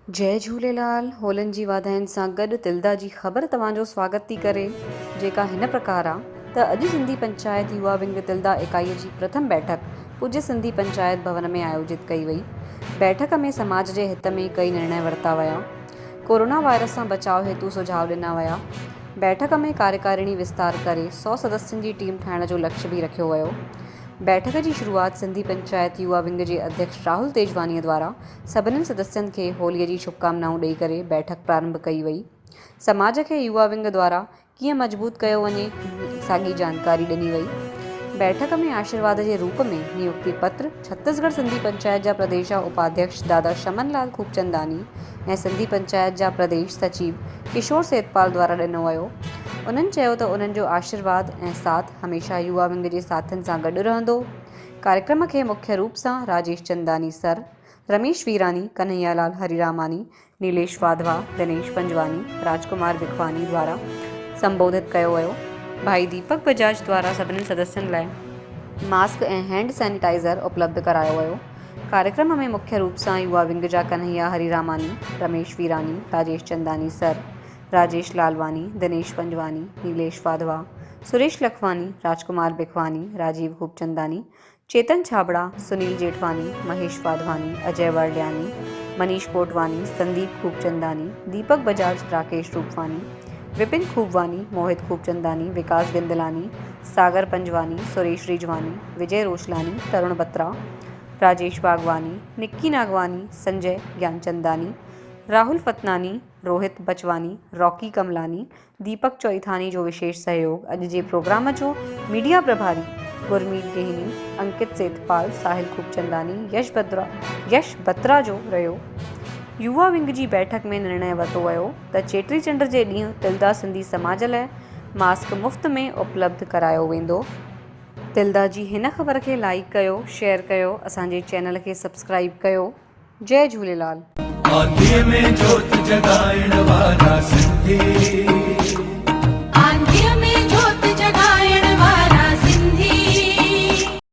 जय झूलेलाल। होलन जी वाधायुनि सां गॾु तिल्दा जी ख़बर तव्हांजो स्वागत थी करे, जेका हिन प्रकार आहे त अॼु सिंधी पंचायत युवा विंग तिल्दा इकाईअ जी प्रथम बैठक पूज्य सिंधी पंचायत भवन में आयोजित कई वई। बैठक में समाज जे हित में कई निर्णय वरिता विया। कोरोना वायरस सां बचाव हेतु सुझाव ॾिना विया। बैठक में कार्यकारिणी विस्तार करे 100 सदस्यनि जी टीम ठाहिण जो लक्ष्य बि रखियो वियो। बैठक जी शुरूआत सिंधी पंचायत युवा विंग जे अध्यक्ष राहुल तेजवानीअ द्वारा सभिनी सदस्यनि खे होलीअ जी शुभकामनाऊं ॾेई करे बैठक प्रारंभ कई वई। समाज खे युवा विंग द्वारा कीअं मजबूत कयो वञे, साॻी जानकारी ॾिनी वई। बैठक में आशीर्वाद जे रूप में नियुक्ति पत्र छत्तीसगढ़ सिंधी पंचायत जा प्रदेश उपाध्यक्ष दादा शमनलाल खूबचंदानी ऐं सिंधी पंचायत जा प्रदेश सचिव किशोर सेतपाल द्वारा ॾिनो वियो। उन्हनि चयो त उन्हनि जो आशीर्वाद ऐं साथ हमेशह युवा विंग जे साथियुनि सां गॾु रहंदो। कार्यक्रम खे मुख्य रूप सां राजेश चंदानी सर, रमेश वीरानी, कन्हैयालाल हरिरामानी, नीलेश वाधवा, दिनेश पंजवानी, राजकुमार विखवानी द्वारा संबोधित कयो वियो। भाई दीपक बजाज द्वारा सभिनी सदस्यनि लाइ मास्क ऐं हैंड सैनिटाइज़र उपलब्ध करायो वियो। कार्यक्रम में मुख्य रूप सां युवा विंग जा कन्हैया हरिरामानी, रमेश वीरानी, राजेश चंदानी सर, राजेश लालवानी, दिनेश पंजवानी, नीलेश वाधवा, सुरेश लखवानी, राजकुमार बिखवानी, राजीव खूबचंदानी, चेतन छाबड़ा, सुनील जेठवानी, महेश वाधवानी, अजय वर्ल्यानी, मनीष कोटवानी, संदीप खूबचंदानी, दीपक बजाज, राकेश रूपवानी, विपिन खूबवानी, मोहित खूबचंदानी, विकास गिंदलानी, सागर पंजवानी, सुरेश रिजवानी, विजय रोशलानी, तरुण बत्रा, राजेश बागवानी, निक्की नागवानी, संजय ज्ञानचंदानी, राहुल फतनानी, रोहित बचवानी, रॉकी कमलानी, दीपक चौईथानी जो विशेष सहयोग। अॼु जे प्रोग्राम जो मीडिया प्रभारी गुरमीत गेहनी, अंकित सेतपाल, साहिल खूबचंदानी, यश बत्रा जो रहियो। युवा विंग जी बैठक में निर्णय वरितो वियो त चेटीचंड जे ॾींहुं तिल्दा सिंधी समाज लाइ मास्क मुफ़्त में उपलब्ध करायो वेंदो। तिल्दा जी हिन ख़बर खे लाइक कयो, शेयर कयो, असांजे चैनल खे सब्सक्राइब कयो। जय झूलेलाल। आंधीअ में जोत जगाइण वारा सिंधी।